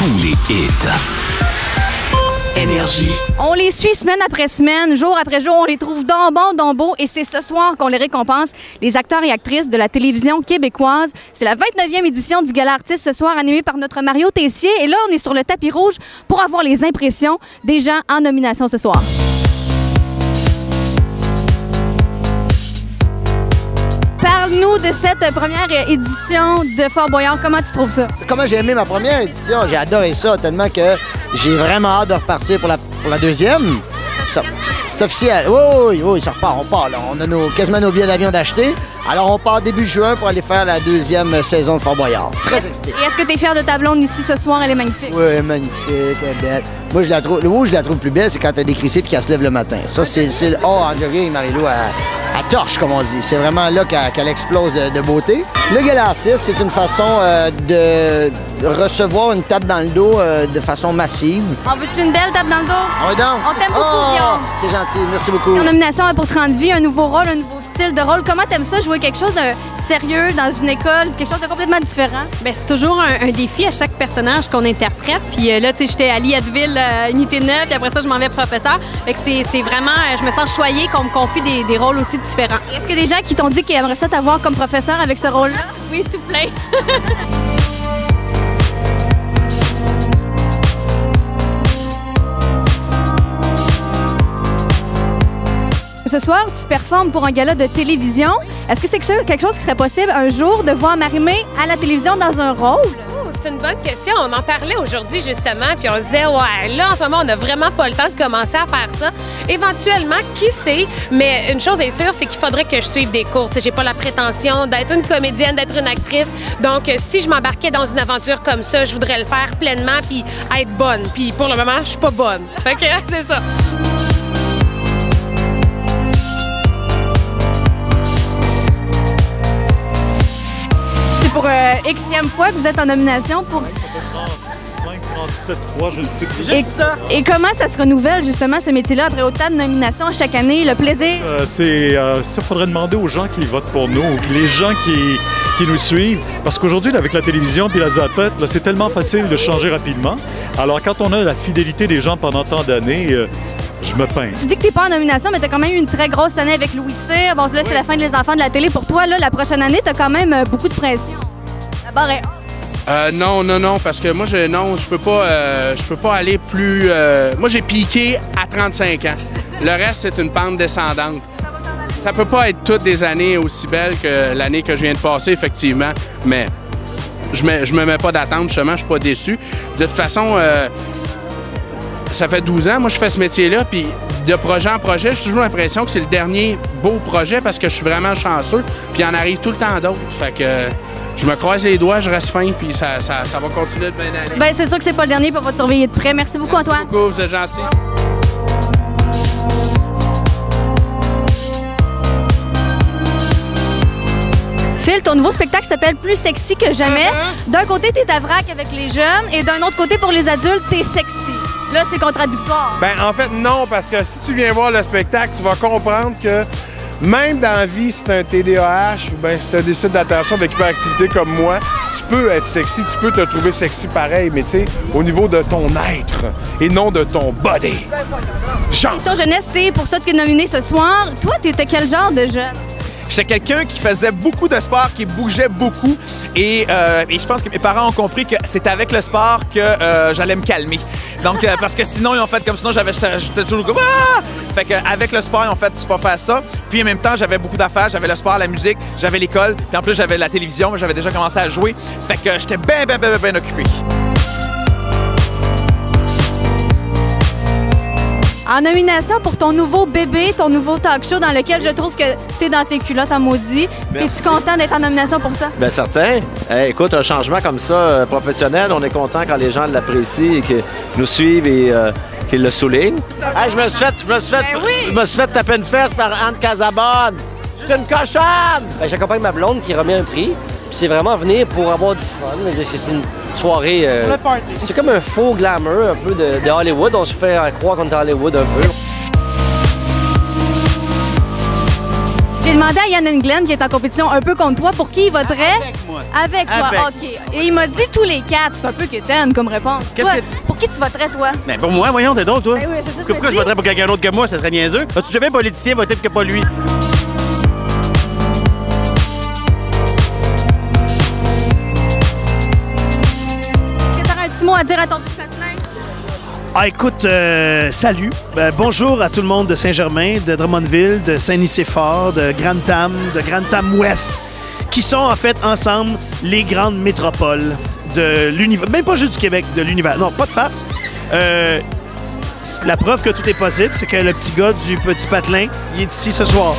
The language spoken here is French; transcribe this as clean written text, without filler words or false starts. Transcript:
tous les hits. Énergie. On les suit semaine après semaine, jour après jour, on les trouve dans beaux, et c'est ce soir qu'on les récompense, les acteurs et actrices de la télévision québécoise. C'est la 29e édition du Gala Artiste ce soir, animé par notre Mario Tessier, et là, on est sur le tapis rouge pour avoir les impressions des gens en nomination ce soir. Parle-nous de cette première édition de Fort Boyard. Comment tu trouves ça? Comment j'ai aimé ma première édition? J'ai adoré ça tellement que j'ai vraiment hâte de repartir pour la deuxième. C'est officiel. Oui, ça repart, on part. Là. On a quasiment nos billets d'avion d'acheter. Alors, on part début juin pour aller faire la deuxième saison de Fort Boyard. Très excité. Et est-ce que tu es fier de ta blonde ici ce soir? Elle est magnifique. Oui, magnifique, elle est belle. Moi, je la trouve plus belle, c'est quand elle est décrissée et qu'elle se lève le matin. Ça, c'est en jogging, Marie-Lou, à torche, comme on dit. C'est vraiment là qu'elle explose de beauté. Le Gala Artiste, c'est une façon de recevoir une tape dans le dos de façon massive. En veux-tu une belle tape dans le dos? Oui, donc. On t'aime beaucoup, Guillaume. C'est gentil, merci beaucoup. En nomination pour 30 vies, un nouveau rôle, un nouveau style de rôle. Comment t'aimes ça, jouer quelque chose de sérieux dans une école, quelque chose de complètement différent? Bien, c'est toujours un défi à chaque personnage qu'on interprète. Puis là, tu sais, j'étais à Lietteville, unité 9, puis après ça, je m'en vais professeur. Fait que c'est vraiment, je me sens choyée qu'on me confie des rôles aussi différents. Est-ce qu'il y a des gens qui t'ont dit qu'ils aimeraient ça t'avoir comme professeur avec ce rôle-là? Oui, tout plein. Ce soir, tu performes pour un gala de télévision. Est-ce que c'est quelque chose qui serait possible un jour de voir Marie-Mé à la télévision dans un rôle? Oh, c'est une bonne question. On en parlait aujourd'hui justement, puis on se disait, ouais, là, en ce moment, on n'a vraiment pas le temps de commencer à faire ça. Éventuellement, qui sait? Mais une chose est sûre, c'est qu'il faudrait que je suive des cours. J'ai pas la prétention d'être une comédienne, d'être une actrice. Donc, si je m'embarquais dans une aventure comme ça, je voudrais le faire pleinement puis être bonne. Puis pour le moment, je suis pas bonne. Fait que c'est ça. Pour Xème fois que vous êtes en nomination pour... Ça fait 35, 37 fois, je sais plus. Et comment ça se renouvelle, justement, ce métier-là, après autant de nominations chaque année, le plaisir? Ça, faudrait demander aux gens qui votent pour nous, les gens qui nous suivent. Parce qu'aujourd'hui, avec la télévision puis la zapette, c'est tellement facile de changer rapidement. Alors, quand on a la fidélité des gens pendant tant d'années... je me pince. Tu dis que t'es pas en nomination, mais t'as quand même eu une très grosse année avec Louis Cyr. Bon, là, c'est la fin de Les Enfants de la télé. Pour toi, là, la prochaine année, t'as quand même beaucoup de pression. La barre est... Non, parce que moi, je peux pas aller plus... moi, j'ai piqué à 35 ans. Le reste, c'est une pente descendante. Ça peut pas être toutes des années aussi belles que l'année que je viens de passer, effectivement, mais je me mets pas d'attente, justement, je suis pas déçu. De toute façon... ça fait 12 ans, moi, je fais ce métier-là, puis de projet en projet, j'ai toujours l'impression que c'est le dernier beau projet parce que je suis vraiment chanceux, puis il en arrive tout le temps d'autres. Fait que je me croise les doigts, je reste fin, puis ça va continuer de bien aller. Bien, c'est sûr que c'est pas le dernier, puis on va te surveiller de près. Merci beaucoup, Antoine. Merci beaucoup, vous êtes gentil. Phil, ton nouveau spectacle s'appelle Plus sexy que jamais. D'un côté, t'es à vrac avec les jeunes, et d'un autre côté, pour les adultes, t'es sexy. Là, c'est contradictoire. Ben, en fait, non, parce que si tu viens voir le spectacle, tu vas comprendre que même dans la vie, si tu as un TDAH ou bien si tu as des déficit d'attention avec hyperactivité comme moi, tu peux être sexy, tu peux te trouver sexy pareil, mais tu sais, au niveau de ton être et non de ton body. Mission Jeunesse, c'est pour ça que tu es nominé ce soir. Toi, t'étais quel genre de jeune? J'étais quelqu'un qui faisait beaucoup de sport, qui bougeait beaucoup. Et je pense que mes parents ont compris que c'est avec le sport que j'allais me calmer. Donc, parce que sinon, ils ont fait comme sinon, j'étais toujours comme ah! Fait qu'avec le sport, ils ont fait, tu vas faire ça. Puis en même temps, j'avais beaucoup d'affaires. J'avais le sport, la musique, j'avais l'école. Puis en plus, j'avais la télévision. J'avais déjà commencé à jouer. Fait que j'étais bien occupé. En nomination pour ton nouveau bébé, ton nouveau talk show dans lequel je trouve que t'es dans tes culottes en maudit. Es-tu content d'être en nomination pour ça? Bien, certain. Hey, écoute, un changement comme ça, professionnel, on est content quand les gens l'apprécient et qu'ils nous suivent et qu'ils le soulignent. Hey, je me suis fait taper une fesse par Anne Casabonne. C'est une cochonne! Ben, j'accompagne ma blonde qui remet un prix. Puis c'est vraiment venir pour avoir du fun. C'est une soirée... c'est comme un faux glamour un peu de Hollywood. On se fait croire qu'on est à Hollywood un peu. J'ai demandé à Yann Englund, qui est en compétition un peu contre toi, pour qui il voterait. Avec moi. Avec toi, Avec. OK. Et il m'a dit tous les 4. C'est un peu quétaine comme réponse. Qu'est-ce Toi, que- pour qui tu voterais, toi? Ben pour moi, voyons, t'es d'autres, toi. Ben oui, c'est ça que je Pourquoi me je dis. voterais pour quelqu'un d'autre que moi? Ça serait niaiseux. As-tu jamais un politicien voter que pas lui? Est-ce que tu aurais un petit mot à dire à ton petit patelin? Ah, écoute, salut. Bonjour à tout le monde de Saint-Germain, de Drummondville, de Saint-Nicéphore, de Grantham, de Grantham-Ouest, qui sont en fait ensemble les grandes métropoles de l'univers. Même pas juste du Québec, de l'univers. Non, pas de farce. La preuve que tout est possible, c'est que le petit gars du petit patelin, il est ici ce soir.